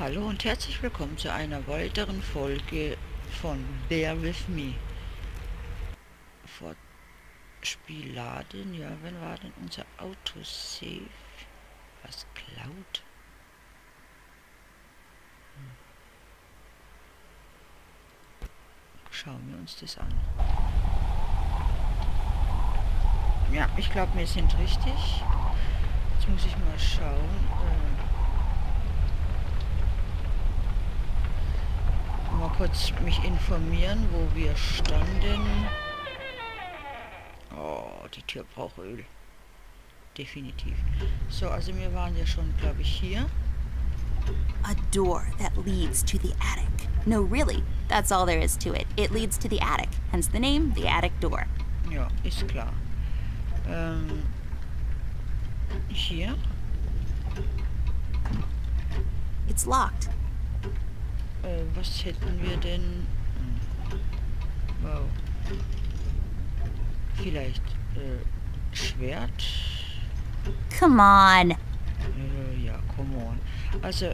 Hallo und herzlich willkommen zu einer weiteren Folge von Bear With Me. Vor Spiel laden, ja, wann war denn unser Autosave? Was klaut? Schauen wir uns das an. Ja, ich glaube, wir sind richtig. Jetzt muss ich mal schauen. Mal kurz mich informieren, wo wir standen. Oh, die Tür braucht Öl. Definitiv. So, also wir waren ja schon, glaube ich, hier. A door that leads to the attic. No, really, that's all there is to it. It leads to the attic, hence the name, the attic door. Ja, ist klar. Hier. It's locked. Was hätten wir denn? Wow. Vielleicht Schwert? Come on. Ja, come on. Also,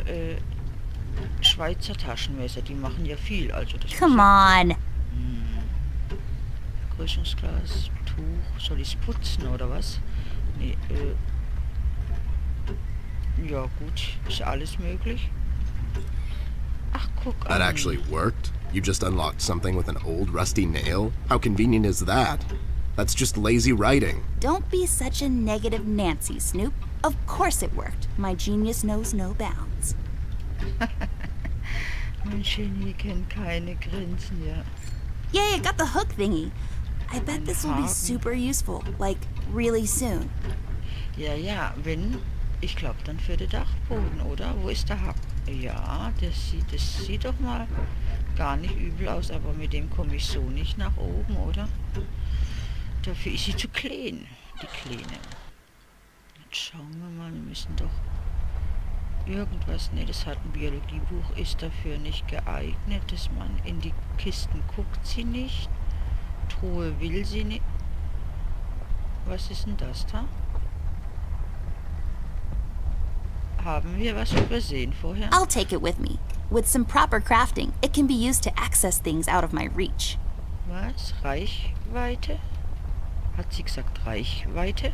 Schweizer Taschenmesser, die machen ja viel. Also das Come on. Vergrößerungsglas, Tuch. Soll ich es putzen oder was? Nee, ja gut, ist alles möglich. Ach, guck That an. actually worked? You just unlocked something with an old rusty nail? How convenient is that? That's just lazy writing. Don't be such a negative Nancy, Snoop. Of course it worked. My genius knows no bounds. Mein Genie kennt keine Grenzen, ja. Yay, I got the hook thingy. I bet this will be super useful, like really soon. Ja, wenn, ich glaube dann für den Dachboden, oder? Wo ist der Haken? Ja, das sieht doch mal gar nicht übel aus, aber mit dem komme ich so nicht nach oben, oder? Dafür ist sie zu klein, die Kleine. Jetzt schauen wir mal, wir müssen doch irgendwas, ne, das hat ein Biologiebuch, ist dafür nicht geeignet, dass man in die Kisten guckt sie nicht, Truhe will sie nicht. Was ist denn das da? Haben wir was übersehen vorher? I'll take it with me. With some proper crafting, it can be used to access things out of my reach. Was? Reichweite? Hat sie gesagt Reichweite?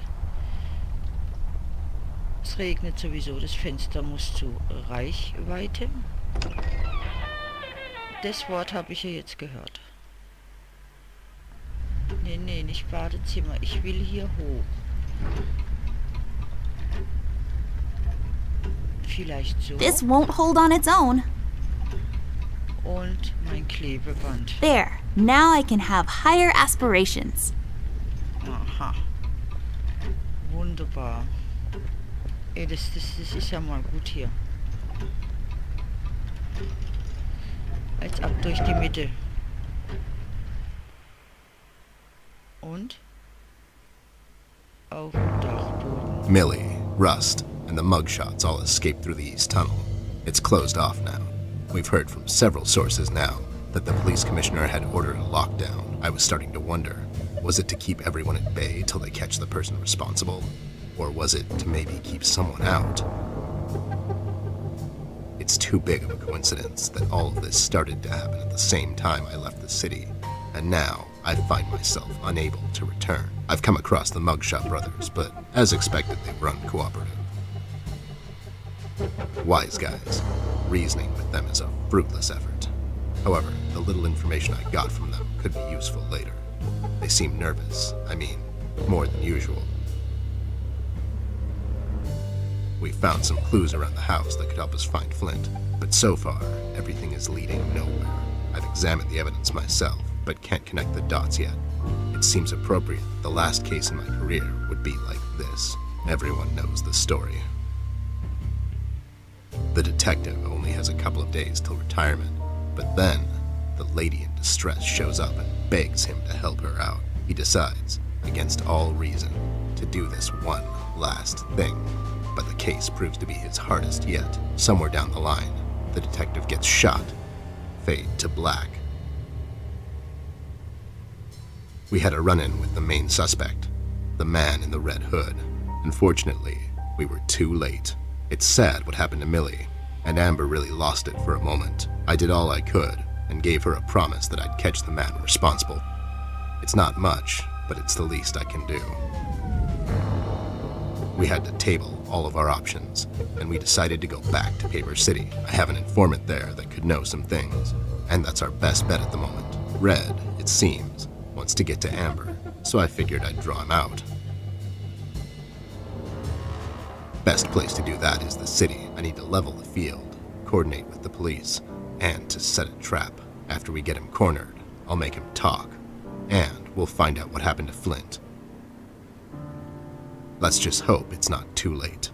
Es regnet sowieso, das Fenster muss zu Reichweite. Das Wort habe ich ja jetzt gehört. Nee, nicht Badezimmer. Ich will hier hoch. Vielleicht so. This won't hold on its own. Und mein Klebeband. There. Now I can have higher aspirations. Aha. Wunderbar. Ey, das ist ja mal gut hier. Jetzt ab durch die Mitte. Und? Auf dem Dachboden. Millie, Rust, and the mugshots all escaped through the east tunnel. It's closed off now. We've heard from several sources now that the police commissioner had ordered a lockdown. I was starting to wonder, was it to keep everyone at bay till they catch the person responsible? Or was it to maybe keep someone out? It's too big of a coincidence that all of this started to happen at the same time I left the city, and now I find myself unable to return. I've come across the Mugshot brothers, but as expected, they were uncooperative. Wise guys. Reasoning with them is a fruitless effort. However, the little information I got from them could be useful later. They seem nervous, I mean, more than usual. We found some clues around the house that could help us find Flint, but so far, everything is leading nowhere. I've examined the evidence myself, but can't connect the dots yet. It seems appropriate that the last case in my career would be like this. Everyone knows the story. The detective only has a couple of days till retirement, but then the lady in distress shows up and begs him to help her out. He decides, against all reason, to do this one last thing, but the case proves to be his hardest yet. Somewhere down the line, the detective gets shot. Fade to black. We had a run-in with the main suspect, the man in the red hood. Unfortunately, we were too late. It's sad what happened to Millie, and Amber really lost it for a moment. I did all I could and gave her a promise that I'd catch the man responsible. It's not much, but it's the least I can do. We had to table all of our options, and we decided to go back to Paper City. I have an informant there that could know some things, and that's our best bet at the moment. Red, it seems, wants to get to Amber, so I figured I'd draw him out. Best place to do that is the city. I need to level the field, coordinate with the police, and to set a trap. After we get him cornered, I'll make him talk, and we'll find out what happened to Flint. Let's just hope it's not too late.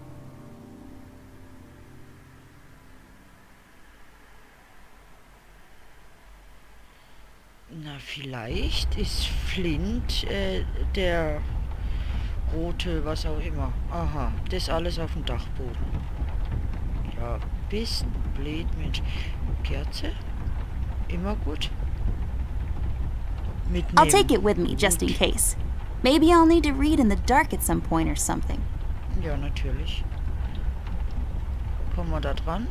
Na, vielleicht ist Flint der rote, was auch immer. Aha, das alles auf dem Dachboden. Ja, bist blöd, Mensch. Kerze? Immer gut. Mitnehmen. I'll take it with me just in case. Maybe I'll need to read in the dark at some point or something. Ja, natürlich. Kommen wir da dran?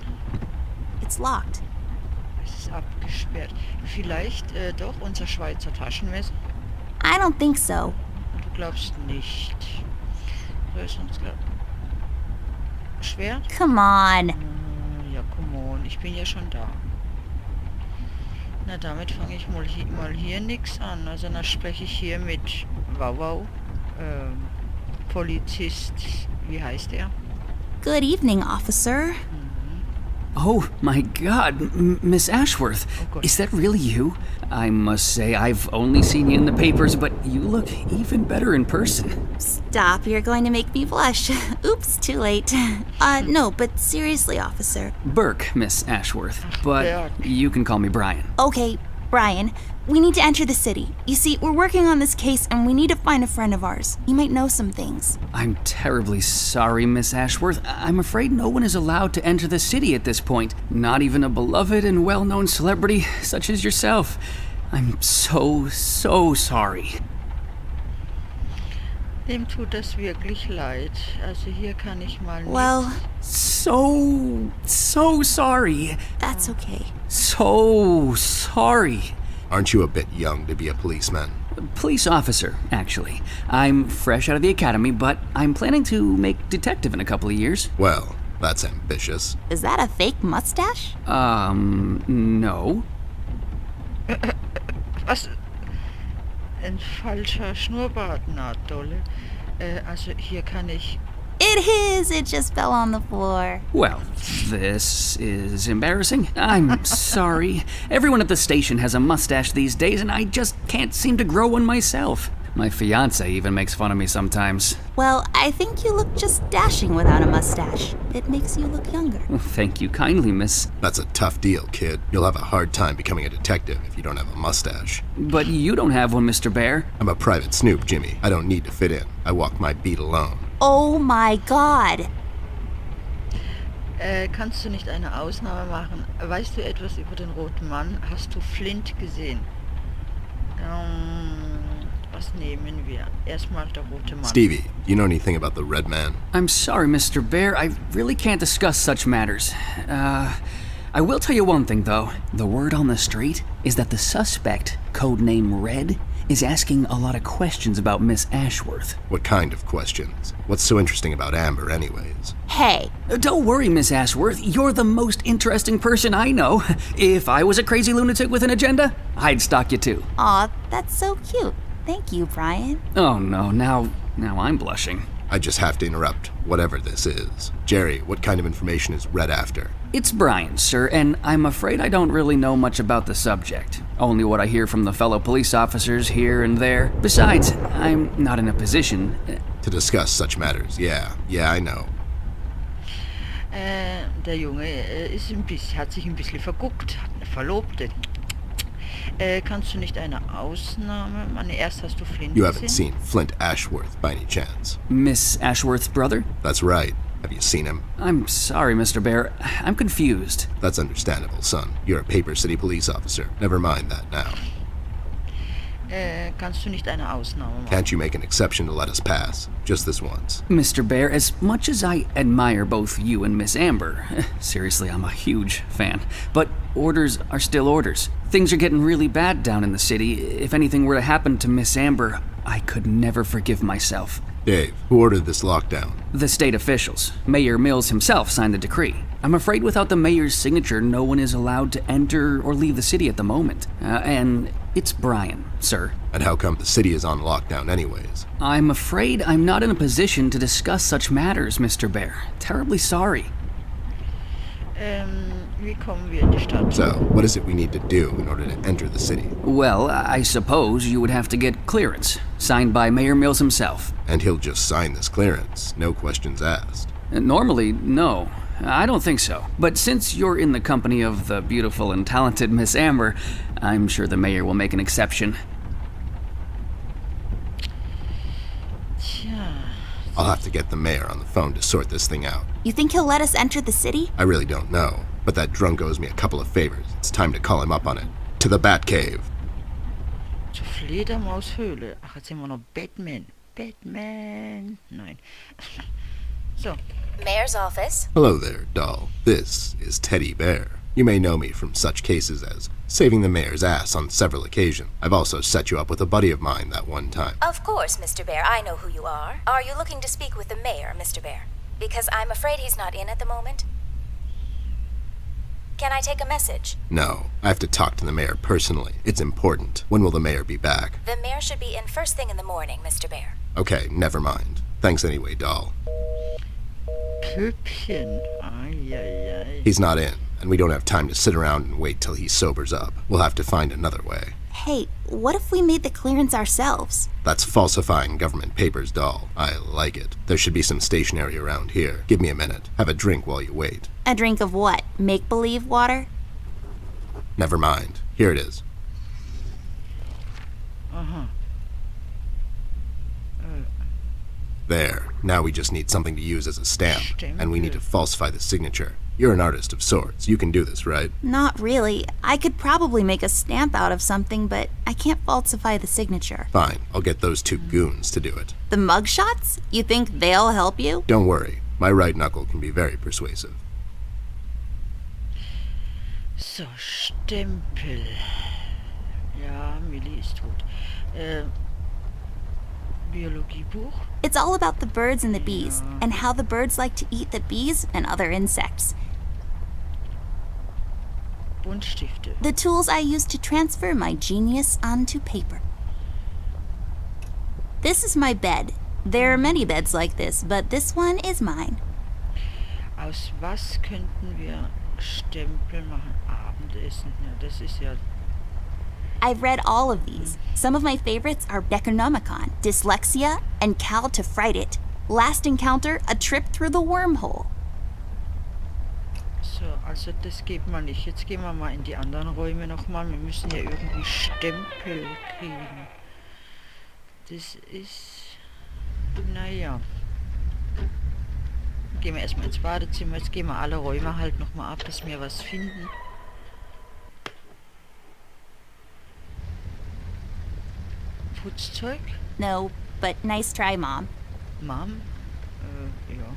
It's locked. Es ist abgesperrt. Vielleicht doch unser Schweizer Taschenmesser? I don't think so. Du glaubst nicht. Schwert? Come on. Ja, come on. Ich bin ja schon da. Na, damit fange ich mal hier nix an. Also dann spreche ich hier mit Wow, Polizist, wie heißt er? Good evening, officer. Oh my god, Miss Ashworth. Oh, God. Is that really you? I must say, I've only seen you in the papers, but you look even better in person. Stop, you're going to make me blush. Oops, too late. No, but seriously, officer. Burke, Miss Ashworth, but Burke. you can call me Brian. Okay, Brian, we need to enter the city. You see, we're working on this case and we need to find a friend of ours. He might know some things. I'm terribly sorry, Miss Ashworth. I'm afraid no one is allowed to enter the city at this point, not even a beloved and well-known celebrity such as yourself. I'm so sorry. Dem tut das wirklich leid. Also hier kann ich mal nicht. Well, So sorry. that's okay. So sorry. Aren't you a bit young to be a policeman? Police officer, actually. I'm fresh out of the academy, but I'm planning to make detective in a couple of years. Well, that's ambitious. Is that a fake mustache? No. Was? Ein falscher Schnurrbart, na dolle. Also hier kann ich... It is! It just fell on the floor. Well, this is embarrassing. I'm sorry. Everyone at the station has a mustache these days, and I just can't seem to grow one myself. My fiancé even makes fun of me sometimes. Well, I think you look just dashing without a mustache. It makes you look younger. Well, thank you kindly, miss. That's a tough deal, kid. You'll have a hard time becoming a detective if you don't have a mustache. But you don't have one, Mr. Bear. I'm a private snoop, Jimmy. I don't need to fit in. I walk my beat alone. Oh my god! Kannst du nicht eine Ausnahme machen? Weißt du etwas über den roten Mann? Hast du Flint gesehen? Was nehmen wir? Erstmal der rote Mann. Stevie, do you know anything about the red man? I'm sorry, Mr. Bear. I really can't discuss such matters. I will tell you one thing, though. The word on the street is that the suspect, codename Red, is asking a lot of questions about Miss Ashworth. What kind of questions? What's so interesting about Amber, anyways? Hey, Don't worry, Miss Ashworth. You're the most interesting person I know. If I was a crazy lunatic with an agenda, I'd stalk you too. aw, that's so cute. Thank you, Brian. Oh no, now I'm blushing. I just have to interrupt, whatever this is. Jerry, what kind of information is Red after? It's Brian, sir, and I'm afraid I don't really know much about the subject. Only what I hear from the fellow police officers here and there. Besides, I'm not in a position... To discuss such matters, yeah, I know. Der Junge hat sich ein bisschen verguckt, hat eine Verlobte. Kannst du nicht eine Ausnahme machen? Erst hast du Flint You haven't gesehen. seen Flint Ashworth by any chance? Miss Ashworth's brother? That's right. Have you seen him? I'm sorry, Mr. Bear. I'm confused. That's understandable, son. You're a Paper City police officer. Never mind that now. Kannst du nicht eine Ausnahme machen? Can't you make an exception to let us pass? Just this once. Mr. Bear, as much as I admire both you and Miss Amber, seriously, I'm a huge fan, but orders are still orders. Things are getting really bad down in the city. If anything were to happen to Miss Amber, I could never forgive myself. Dave, who ordered this lockdown? The state officials. Mayor Mills himself signed the decree. I'm afraid without the mayor's signature, no one is allowed to enter or leave the city at the moment. And it's Brian, sir. And how come the city is on lockdown anyways? I'm afraid I'm not in a position to discuss such matters, Mr. Bear. Terribly sorry. Wie kommen wir in die Stadt? So, what is it we need to do in order to enter the city? Well, I suppose you would have to get clearance, signed by Mayor Mills himself. And he'll just sign this clearance, no questions asked. Normally, no. I don't think so. But since you're in the company of the beautiful and talented Miss Amber, I'm sure the mayor will make an exception. Tja, I'll have to get the mayor on the phone to sort this thing out. You think he'll let us enter the city? I really don't know, but that drunk owes me a couple of favors. It's time to call him up on it. To the Batcave. zur Fledermaushöhle. Ach, jetzt sind wir noch Batman. Batman. Nein. So, Mayor's office. Hello there, doll. This is Teddy Bear. You may know me from such cases as saving the mayor's ass on several occasions. I've also set you up with a buddy of mine that one time. Of course, Mr. Bear, I know who you are. Are you looking to speak with the mayor, Mr. Bear? Because I'm afraid he's not in at the moment. Can I take a message? No, I have to talk to the mayor personally. It's important. When will the mayor be back? The mayor should be in first thing in the morning, Mr. Bear. Okay, never mind. Thanks anyway, doll. Püppchen. Ai, ai, ai. He's not in, and we don't have time to sit around and wait till he sobers up. We'll have to find another way. Hey, what if we made the clearance ourselves? That's falsifying government papers, doll. I like it. There should be some stationery around here. Give me a minute. Have a drink while you wait. A drink of what? Make-believe water? Never mind. Here it is. Aha. There. Now we just need something to use as a stamp. And we need to falsify the signature. You're an artist of sorts. You can do this, right? Not really. I could probably make a stamp out of something, but I can't falsify the signature. Fine. I'll get those two goons to do it. The mugshots? You think they'll help you? Don't worry. My right knuckle can be very persuasive. So, Stempel. Ja, Millie ist tot. Biologiebuch. It's all about the birds and the bees, and how the birds like to eat the bees and other insects. Buntstifte. The tools I use to transfer my genius onto paper. This is my bed. There are many beds like this, but this one is mine. Aus was könnten wir Stempel machen? Abendessen. Ja, das ist ja... I've read all of these. Some of my favorites are Necronomicon, Dyslexia, and Cal to Fright It. Last Encounter, A Trip Through the Wormhole. So, also das geht mal nicht. Jetzt gehen wir mal in die anderen Räume nochmal. Wir müssen ja irgendwie Stempel kriegen. Das ist... Naja. Gehen wir erstmal ins Badezimmer. Jetzt gehen wir alle Räume halt nochmal ab, dass wir was finden. Putzzeug? No, but nice try, Mom. Mom? Ja.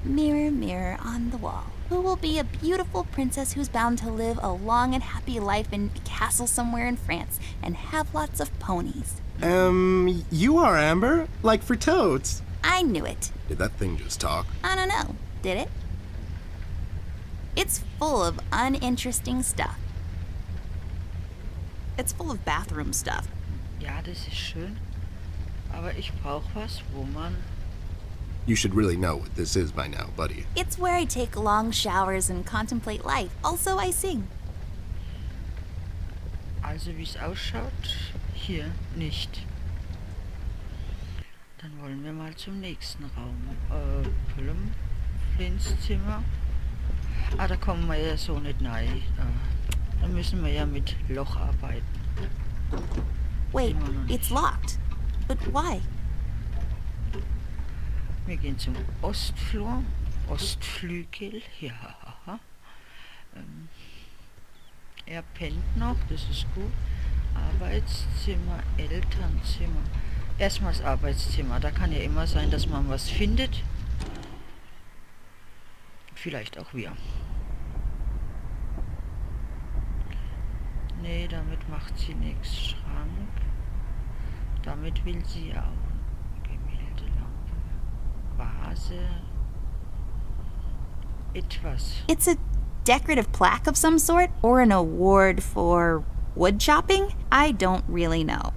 Mirror, mirror on the wall. Who will be a beautiful princess who's bound to live a long and happy life in a castle somewhere in France and have lots of ponies? You are Amber? Like for toads. I knew it. Did that thing just talk? I don't know. Did it? It's full of uninteresting stuff. It's full of bathroom stuff. Ja, das ist schön. Aber ich brauche was, wo man... You should really know what this is by now, buddy. It's where I take long showers and contemplate life. Also, I sing. Also wie es ausschaut, hier nicht. Dann wollen wir mal zum nächsten Raum. Flins Zimmer. Ah, da kommen wir ja so nicht rein. Da müssen wir ja mit Loch arbeiten. Wait, it's locked. But why? Wir gehen zum Ostflur. Ostflügel. Ja. Er pennt noch, das ist gut. Arbeitszimmer, Elternzimmer. Erstmal das Arbeitszimmer. Da kann ja immer sein, dass man was findet. Vielleicht auch wir. Nee, damit macht sie nichts. Schrank. Damit will sie auch. Gemäldelampe. Vase. Etwas. It's a decorative plaque of some sort, or an award for wood chopping? I don't really know.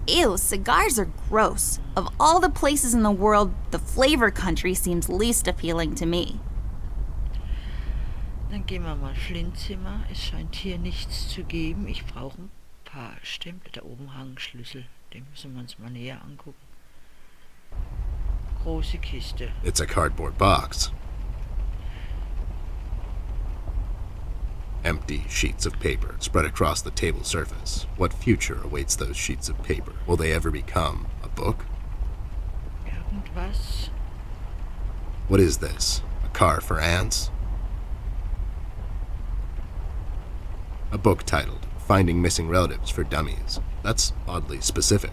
Ew, cigars are gross. Of all the places in the world, the flavor country seems least appealing to me. Dann gehen wir mal Flintzimmer. Es scheint hier nichts zu geben. Ich brauche ein paar Stempel. Da oben hangen Schlüssel. Den müssen wir uns mal näher angucken. Große Kiste. It's a cardboard box. Empty sheets of paper spread across the table surface. What future awaits those sheets of paper? Will they ever become a book? Irgendwas. What is this? A car for ants? A book titled Finding Missing Relatives for Dummies. That's oddly specific.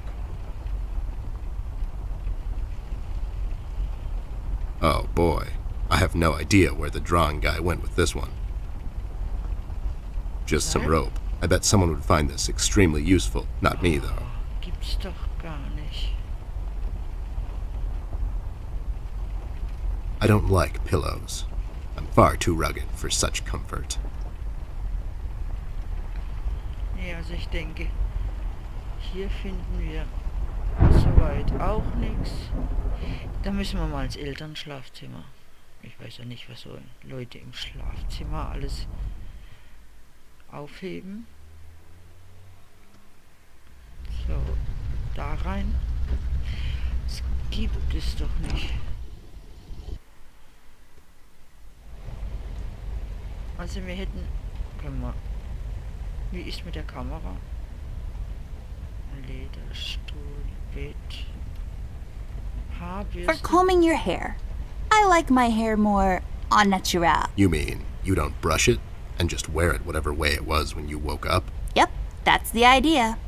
Oh boy, I have no idea where the drawing guy went with this one. Just some rope. I bet someone would find this extremely useful. Not me, though. Gibt's doch gar nicht. I don't like pillows. I'm far too rugged for such comfort. Nee, also ich denke, hier finden wir soweit auch nichts. Da müssen wir mal ins Elternschlafzimmer. Ich weiß ja nicht, was sollen Leute im Schlafzimmer alles aufheben. So, da rein. Das gibt es doch nicht. Also wir hätten... Können wir... Wie ist mit der Kamera? Lederstuhl, Bett... For Haarbürste... combing your hair. I like my hair more au naturel. You mean you don't brush it and just wear it whatever way it was when you woke up? Yep, that's the idea.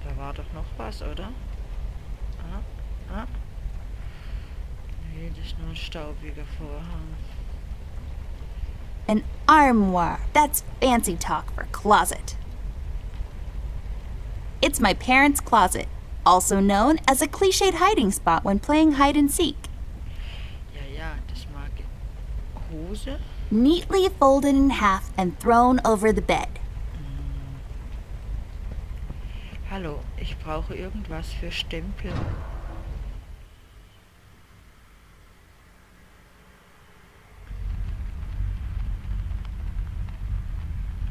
Da war doch noch was, oder? Nee, das ist nur ein staubiger Vorhang. An armoire. That's fancy talk for closet. It's my parents' closet, also known as a cliched hiding spot when playing hide and seek. Ja, das mag ich. Hose? Neatly folded in half and thrown over the bed. Hallo, ich brauche irgendwas für Stempel.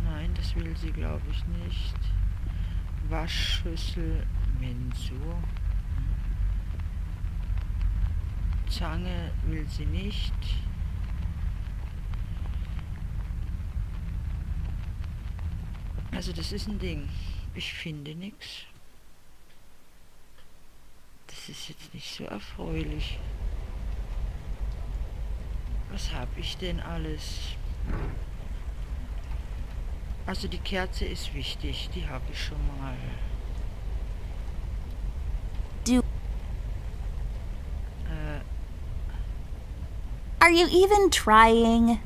Nein, das will sie, glaube ich, nicht. Waschschüssel, Mensur. Zange will sie nicht. Also das ist ein Ding. Ich finde nichts. Das ist jetzt nicht so erfreulich. Was habe ich denn alles? Also die Kerze ist wichtig, die habe ich schon mal. Are you even trying?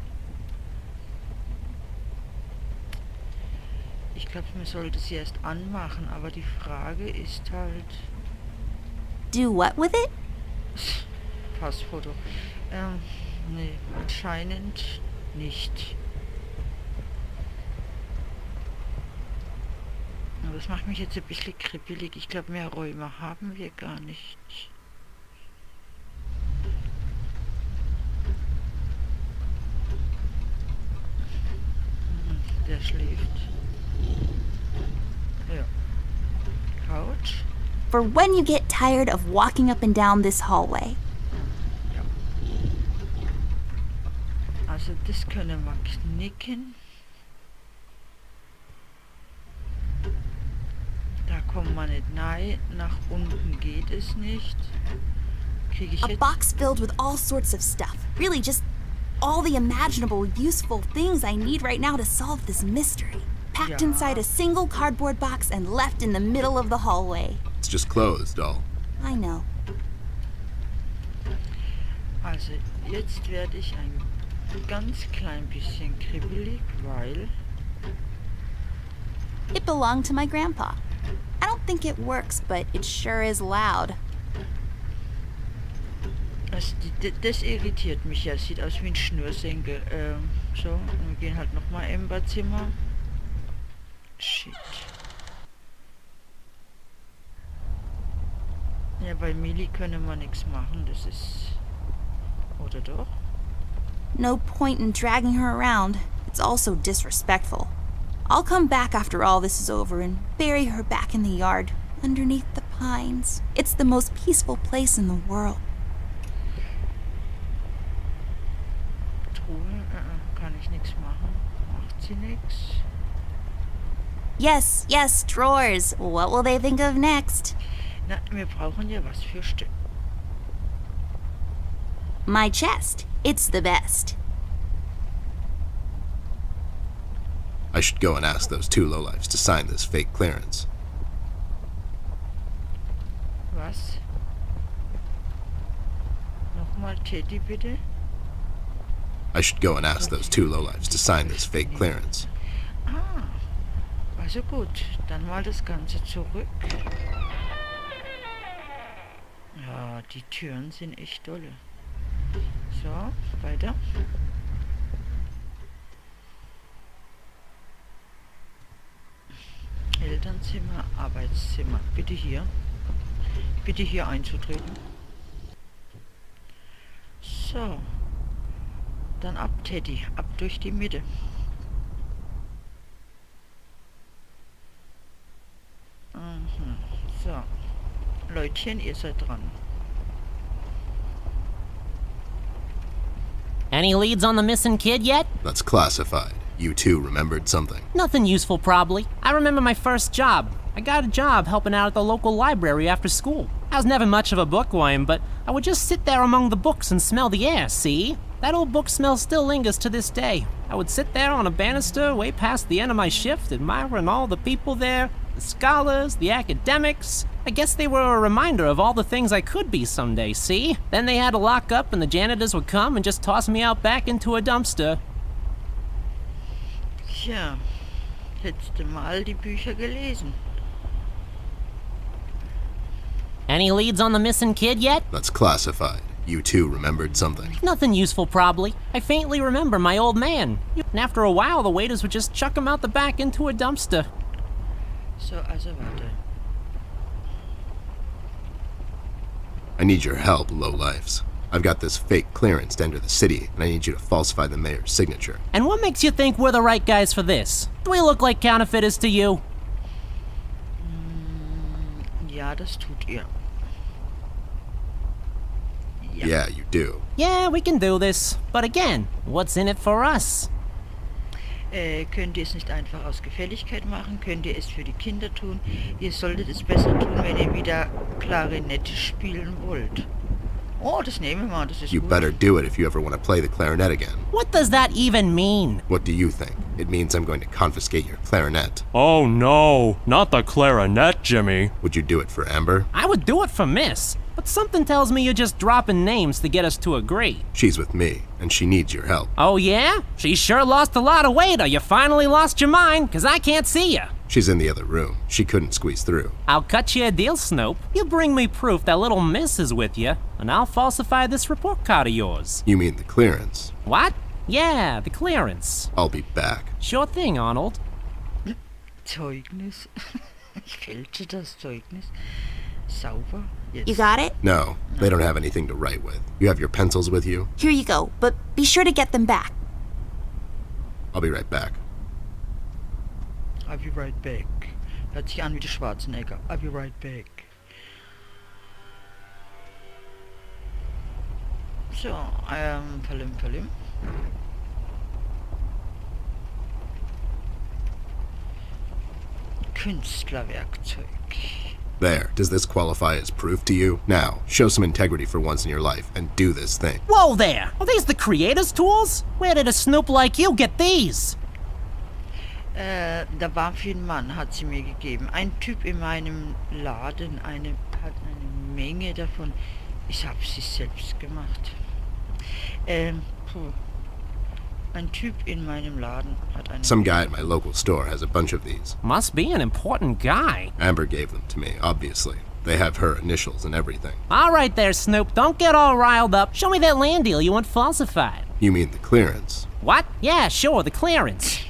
Ich glaube, man sollte sie erst anmachen, aber die Frage ist halt... Do what with it? Passfoto. Nee, anscheinend nicht. Aber das macht mich jetzt ein bisschen kribbelig. Ich glaube, mehr Räume haben wir gar nicht. Der schläft. Ja. Couch. For when you get tired of walking up and down this hallway. Ja. Also das können wir knicken. Da kommt man nicht rein. Nach unten geht es nicht. Kriege ich A jetzt? box filled with all sorts of stuff. Really, just all the imaginable, useful things I need right now to solve this mystery. Packed Ja. inside a single cardboard box and left in the middle of the hallway. It's just clothes, doll. I know. Also, jetzt werde ich ein ganz klein bisschen kribbelig, weil... It belonged to my grandpa. I don't think it works, but it sure is loud. Also, das irritiert mich ja. Sieht aus wie ein Schnürsenkel. So, wir gehen halt nochmal im Badzimmer. Shit. Ja, bei Millie können wir nichts machen. Das ist... Oder doch? No point in dragging her around. It's all so disrespectful. I'll come back after all this is over and bury her back in the yard, underneath the pines. It's the most peaceful place in the world. Truhe? Kann ich nichts machen. Macht sie nichts? Yes, yes, drawers. What will they think of next? Na, wir brauchen ja was für Stück. My chest. It's the best. I should go and ask those two lowlifes to sign this fake clearance. Was? Nochmal Teddy, bitte? I should go and ask those two lowlifes to sign this fake clearance. Ah, also gut. Dann mal das Ganze zurück. Ja, die Türen sind echt dolle. So, weiter. Elternzimmer, Arbeitszimmer. Bitte hier. Bitte hier einzutreten. So. Dann ab, Teddy. Ab durch die Mitte. Mhm. So. Leutchen, ihr seid dran. Any leads on the missing kid yet? That's classified. You two remembered something. Nothing useful, probably. I remember my first job. I got a job helping out at the local library after school. I was never much of a bookworm, but I would just sit there among the books and smell the air, see? That old book smell still lingers to this day. I would sit there on a banister way past the end of my shift, admiring all the people there, the scholars, the academics. I guess they were a reminder of all the things I could be someday, see? Then they had to lock up and the janitors would come and just toss me out back into a dumpster. Tja, hättest du mal die Bücher gelesen. Any leads on the missing kid yet? That's classified. You two remembered something. Nothing useful, probably. I faintly remember my old man. And after a while, the waiters would just chuck him out the back into a dumpster. So, also warte. I need your help, lowlifes. I've got this fake clearance to enter the city, and I need you to falsify the mayor's signature. And what makes you think we're the right guys for this? Do we look like counterfeiters to you? Ja, das tut ihr. Yeah, you do. Yeah, we can do this. But again, what's in it for us? Könnt ihr es nicht einfach aus Gefälligkeit machen? Könnt ihr es für die Kinder tun? Ihr solltet es besser tun, wenn ihr wieder Klarinette spielen wollt. Oh, das nehmen wir mal, das ist You gut. better do it if you ever want to play the clarinet again. What does that even mean? What do you think? It means I'm going to confiscate your clarinet. Oh no, not the clarinet, Jimmy. Would you do it for Amber? I would do it for Miss, but something tells me you're just dropping names to get us to agree. She's with me, and she needs your help. Oh yeah? She sure lost a lot of weight or you finally lost your mind, 'cause I can't see ya. She's in the other room. She couldn't squeeze through. I'll cut you a deal, Snoop. You bring me proof that little Miss is with you, and I'll falsify this report card of yours. You mean the clearance? What? Yeah, the clearance. I'll be back. Sure thing, Arnold. Zeugnis. Ich fälsche das Zeugnis. Sauber. Jetzt. You got it? No, they don't have anything to write with. You have your pencils with you? Here you go, but be sure to get them back. I'll be right back. I'll be right back. Hört sich an wie der Schwarzenegger. I'll be right back. So, Palim. Künstlerwerkzeug. There, does this qualify as proof to you? Now, show some integrity for once in your life and do this thing. Whoa there! Are these the creators' tools? Where did a snoop like you get these? Da war für einen Mann, hat sie mir gegeben. Ein Typ in meinem Laden, hat eine Menge davon. Ich habe sie selbst gemacht. Ein Typ in meinem Laden hat eine... Some guy at my local store has a bunch of these. Must be an important guy. Amber gave them to me, obviously. They have her initials and everything. All right there, Snoop. Don't get all riled up. Show me that land deal you want falsified. You mean the clearance? What? Yeah, sure, the clearance.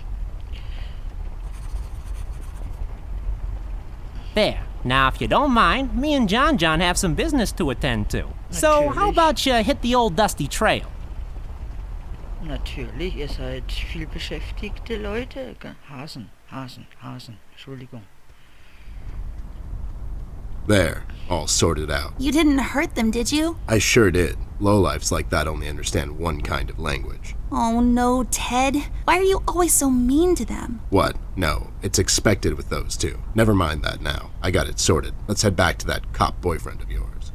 There. Now, if you don't mind, me and John have some business to attend to. So, how about you hit the old dusty trail? Natürlich, ihr seid viel beschäftigte Leute. Hasen, Entschuldigung. There, all sorted out. You didn't hurt them, did you? I sure did. Lowlifes like that only understand one kind of language. Oh no, Ted. Why are you always so mean to them? What? No, it's expected with those two. Never mind that now. I got it sorted. Let's head back to that cop boyfriend of yours.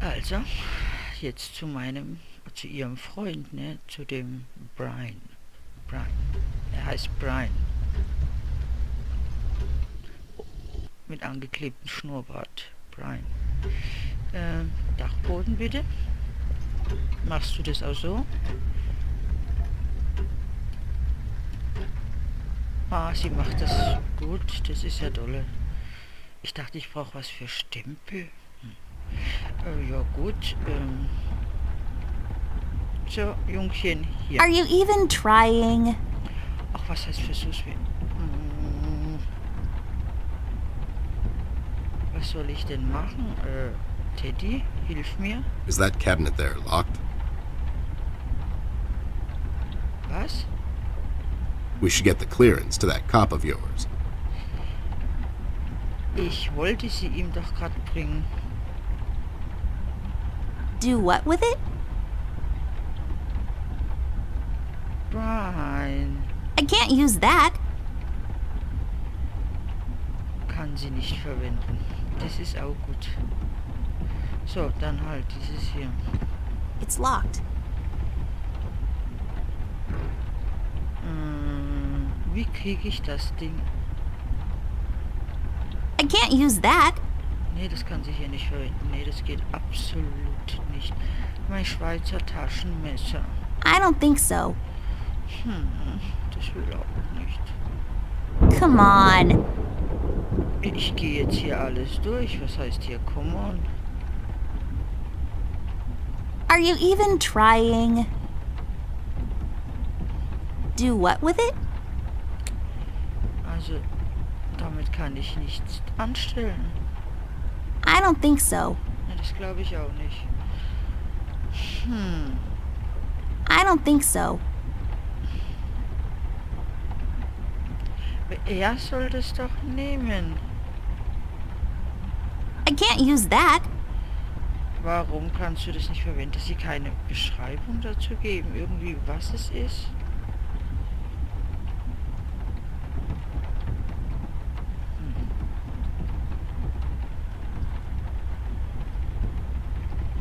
Also, jetzt zu ihrem Freund, ne? Zu dem Brian. Er heißt Brian. Mit angeklebtem Schnurrbart. Brian. Dachboden bitte. Machst du das auch so? Ah, sie macht das gut. Das ist ja dolle. Ich dachte, ich brauche was für Stempel. Ja gut. So, Jungchen, hier. Are you even trying? Ach, was heißt Versuchs? Was soll ich denn machen? Teddy, hilf mir. Is that cabinet there locked? Was? We should get the clearance to that cop of yours. Ich wollte sie ihm doch gerade bringen. Do what with it? Brian. I can't use that. Kann sie nicht verwenden. Das ist auch gut. So, dann halt dieses hier. It's locked. Wie kriege ich das Ding? I can't use that. Nee, das kann sie hier nicht verwenden. Nee, das geht absolut nicht. Mein Schweizer Taschenmesser. I don't think so. Das will auch nicht. Come on. Ich gehe jetzt hier alles durch. Was heißt hier, come on? Are you even trying? Do what with it? Also, damit kann ich nichts anstellen. I don't think so. Ja, das glaube ich auch nicht. I don't think so. Er soll das doch nehmen. I can't use that. Warum kannst du das nicht verwenden? Dass sie keine Beschreibung dazu geben, irgendwie was es ist?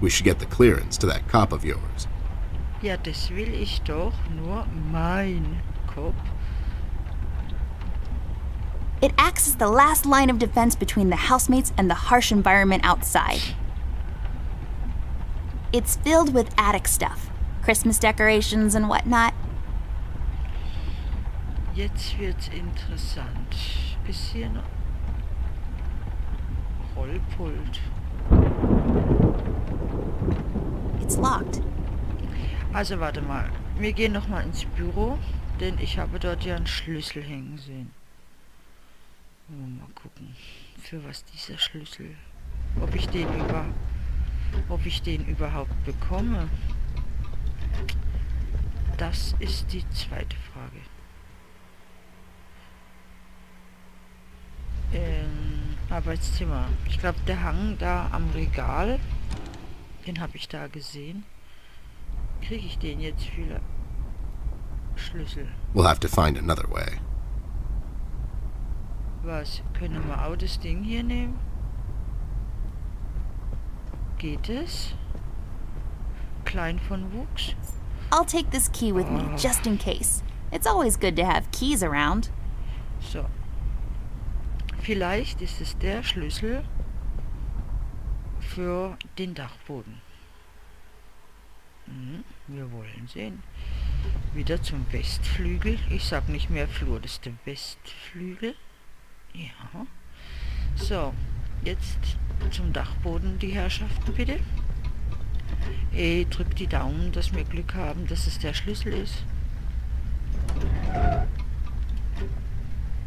We should get the clearance to that cop of yours. Ja, das will ich doch, nur mein Kopf. It acts as the last line of defense between the housemates and the harsh environment outside. It's filled with attic stuff, Christmas decorations and whatnot. Jetzt wird's interessant. Ist hier noch Rollpult? It's locked. Also warte mal, wir gehen noch mal ins Büro, denn ich habe dort ja einen Schlüssel hängen sehen. Mal gucken, für was dieser Schlüssel, ob ich den überhaupt bekomme. Das ist die zweite Frage. Arbeitszimmer. Ich glaube, der Hang da am Regal, den habe ich da gesehen. Kriege ich den jetzt für Schlüssel? We'll have to find another way. Was? Können wir auch das Ding hier nehmen? Geht es? Klein von Wuchs? I'll take this key with me, just in case. It's always good to have keys around. So. Vielleicht ist es der Schlüssel für den Dachboden. Wir wollen sehen. Wieder zum Westflügel. Ich sag nicht mehr Flur, das ist der Westflügel. Ja. So, jetzt zum Dachboden die Herrschaften bitte. Drückt die Daumen, dass wir Glück haben, dass es der Schlüssel ist.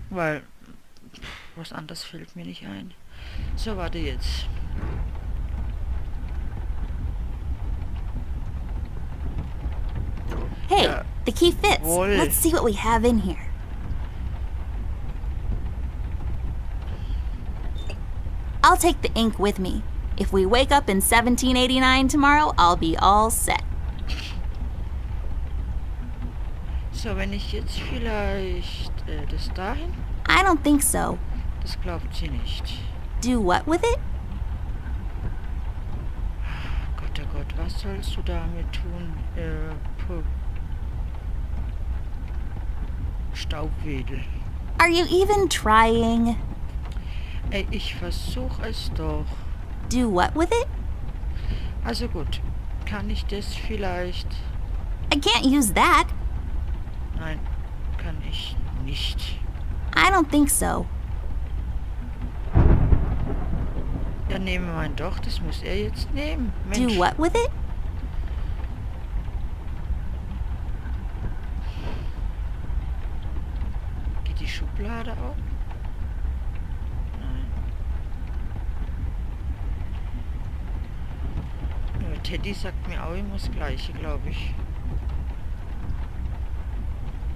Weil was anderes fällt mir nicht ein. So, warte jetzt. Hey, Ja. the key fits. Wohl. Let's see what we have in here. I'll take the ink with me. If we wake up in 1789 tomorrow, I'll be all set. So, wenn ich jetzt vielleicht das dahin? I don't think so. Das glaubt sie nicht. Do what with it? Gott, oh Gott, was sollst du damit tun? Staubwedel. Are you even trying? Ich versuch es doch. Do what with it? Also gut, kann ich das vielleicht? I can't use that. Nein, kann ich nicht. I don't think so. Ja, nehmen wir ihn doch, das muss er jetzt nehmen. Mensch. Do what with it? Geht die Schublade auf? Nein. Nur Teddy sagt mir auch immer das Gleiche, glaube ich.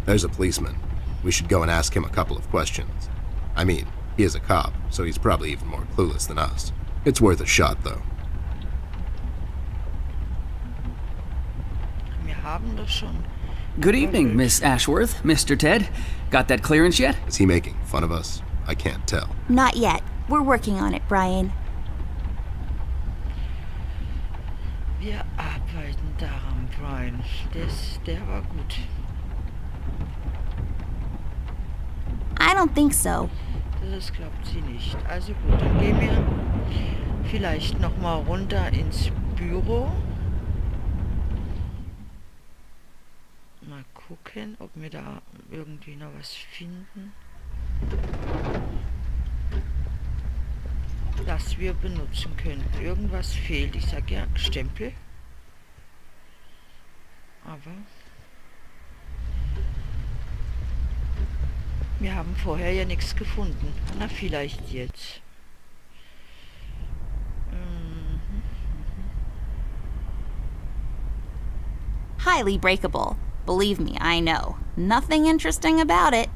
There's a policeman. We should go and ask him a couple of questions. I mean, he is a cop, so he's probably even more clueless than us. It's worth a shot, though. Wir haben doch schon. Good evening, Miss Ashworth, Mr. Ted. Got that clearance yet? Is he making fun of us? I can't tell. Not yet. We're working on it, Brian. Wir arbeiten daran, Brian. Der war gut. I don't think so. Das glaubt sie nicht. Also gut, dann gehen wir vielleicht noch mal runter ins Büro. Mal gucken, ob wir da irgendwie noch was finden, das wir benutzen können. Irgendwas fehlt. Ich sag ja Stempel. Aber wir haben vorher ja nichts gefunden. Na, vielleicht jetzt. Highly breakable. Believe me, I know. Nothing interesting about it.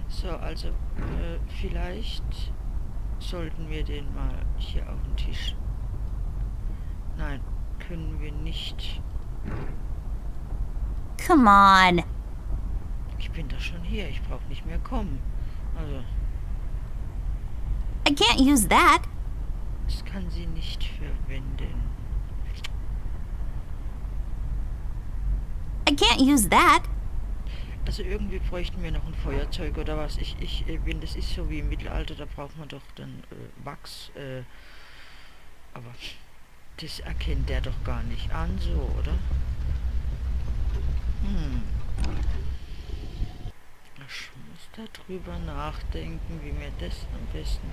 So, also, vielleicht sollten wir den mal hier auf den Tisch. Nein, können wir nicht. Come on. Ich bin doch schon hier, ich brauche nicht mehr kommen. Also, I can't use that. das kann sie nicht verwenden. I can't use that. Also irgendwie bräuchten wir noch ein Feuerzeug oder was. Wenn das ist so wie im Mittelalter, da braucht man doch dann Wachs. Aber das erkennt der doch gar nicht an, so, oder? Ich muss da drüber nachdenken, wie mir das am besten...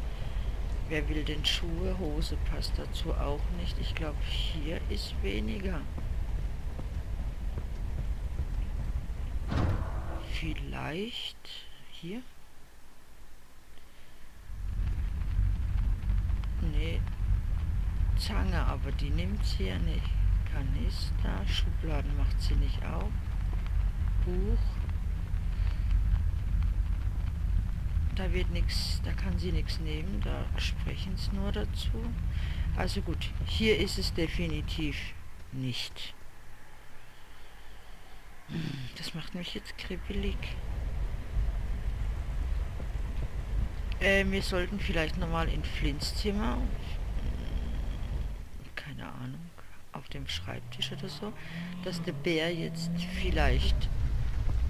Wer will denn Schuhe? Hose passt dazu auch nicht. Ich glaube, hier ist weniger. Vielleicht hier? Nee. Zange, aber die nimmt sie ja nicht. Kanister, Schubladen macht sie nicht auf. Buch. Da wird nichts, da kann sie nichts nehmen, da sprechen es nur dazu. Also gut, hier ist es definitiv nicht. Das macht mich jetzt kribbelig. Wir sollten vielleicht nochmal in Flints Zimmer. Keine Ahnung. Auf dem Schreibtisch oder so. Dass der Bär jetzt vielleicht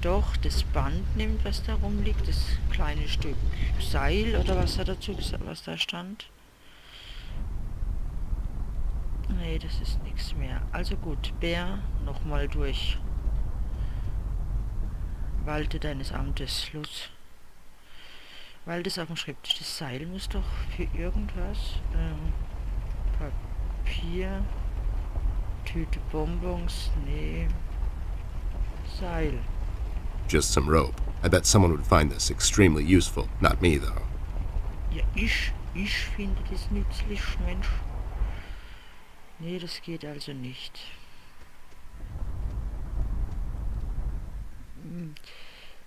doch das Band nimmt, was da rumliegt. Das kleine Stück Seil oder was da dazu was da stand. Nee, das ist nichts mehr. Also gut, Bär, nochmal durch. Walte deines Amtes, los. Weil das auf dem Schreibtisch, das Seil muss doch für irgendwas. Papier, Tüte Bonbons, nee. Seil. Just some rope. I bet someone would find this extremely useful. Not me, though. Ja, ich finde das nützlich, Mensch. Nee, das geht also nicht.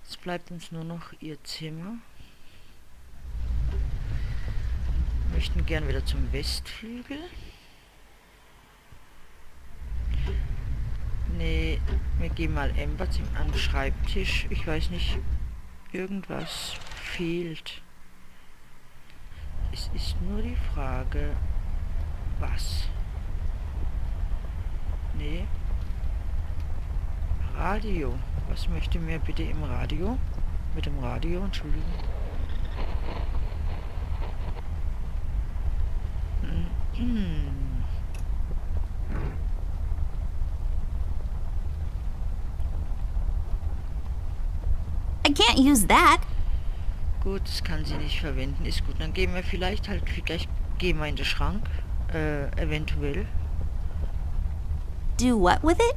Jetzt bleibt uns nur noch ihr Zimmer. Wir möchten gern wieder zum Westflügel. Nee, wir gehen mal Amber am Schreibtisch. Ich weiß nicht, irgendwas fehlt. Es ist nur die Frage, was? Nee. Radio. Was möchte mir bitte im Radio? Mit dem Radio, Entschuldigung. I can't use that. Gut, das kann sie nicht verwenden. Ist gut, dann gehen wir vielleicht gehen wir in den Schrank. Eventuell. Do what with it?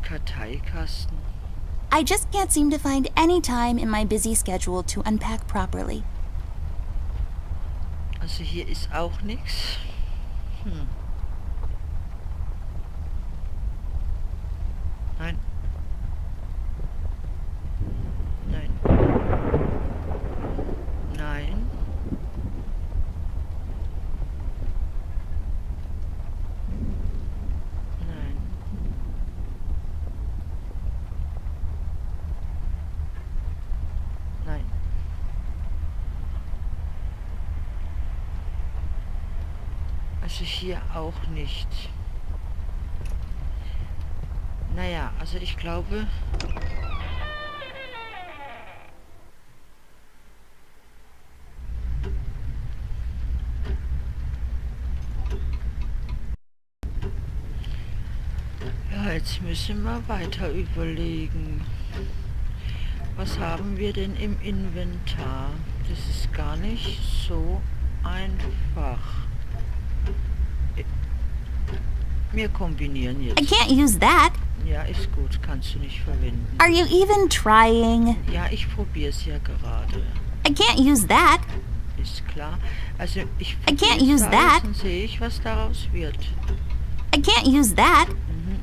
Karteikasten. I just can't seem to find any time in my busy schedule to unpack properly. Also hier ist auch nichts. Nein. Nein. Nein. Nein. Nein. Also hier auch nicht. Naja, also ich glaube... Ja, jetzt müssen wir weiter überlegen. Was haben wir denn im Inventar? Das ist gar nicht so einfach. Wir kombinieren I jetzt. can't use that. Ja, ist gut, kannst du nicht verwenden. Are you even trying? Ja, ich probiere es ja gerade. I can't use that. Ist klar. Also ich I can't probier's use alles that. und sehe ich, was daraus wird. I can't use that.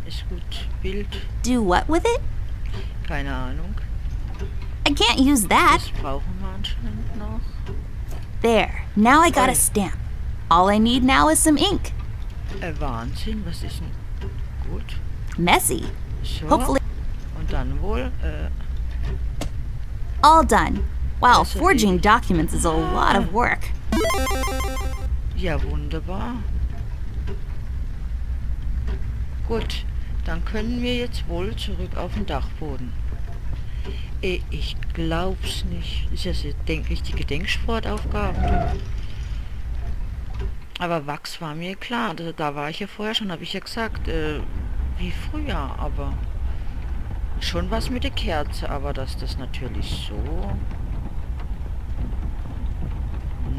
Ist gut. Bild, Do what with it? keine Ahnung. I can't use that. Das brauchen wir anscheinend noch. There. Now I got Oi. a stamp. All I need now is some ink. Wahnsinn, was ist denn? Gut. Messy. So. Hopefully Und dann wohl, all done. Wow, Also forging die- documents is a lot of work. ja wunderbar. Gut, dann können wir jetzt wohl zurück auf den Dachboden. Ich glaub's nicht. Ist ja so, denke ich, die Gedenksportaufgaben. Du. Aber Wachs war mir klar. Da war ich ja vorher schon, habe ich ja gesagt, wie früher. Aber schon was mit der Kerze. Aber dass das natürlich so...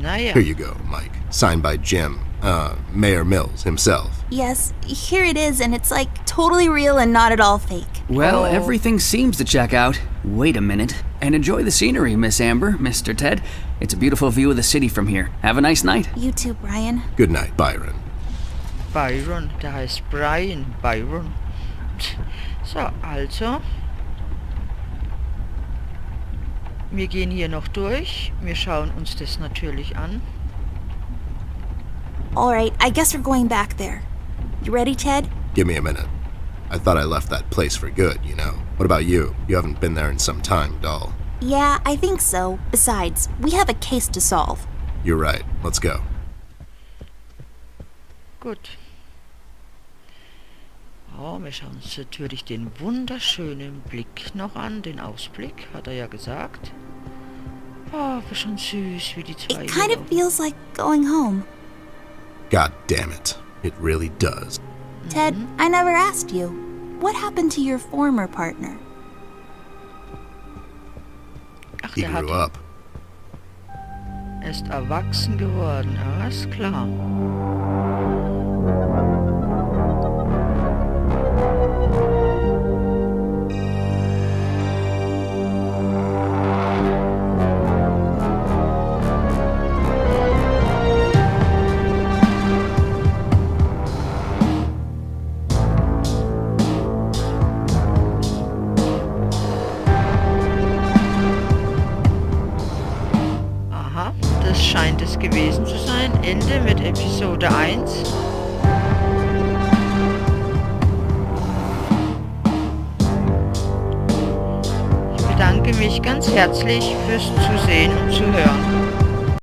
Naja. Here you go, Mike. Signed by Jim, Mayor Mills himself. Yes, here it is, and it's like totally real and not at all fake. Well, Oh. everything seems to check out. Wait a minute. And enjoy the scenery, Miss Amber, Mr. Ted. It's a beautiful view of the city from here. Have a nice night. You too, Brian. Good night, Byron. Byron, der heißt Brian. Byron. So, also. Wir gehen hier noch durch. Wir schauen uns das natürlich an. All right, I guess we're going back there. You ready, Ted? Give me a minute. I thought I left that place for good, you know. What about you? You haven't been there in some time, doll. Yeah, I think so. Besides, we have a case to solve. You're right. Let's go. Gut. Oh, wir schauen uns natürlich den wunderschönen Blick noch an. Den Ausblick, hat er ja gesagt. Oh, aber schon süß, wie die zwei It kind hier of feels like going home. God damn it. It really does. Ted, I never asked you. What happened to your former partner? Ach, He der grew up. Er ist erwachsen geworden, ja, ist klar. Das scheint es gewesen zu sein. Ende mit Episode 1. Ich bedanke mich ganz herzlich fürs Zusehen und Zuhören.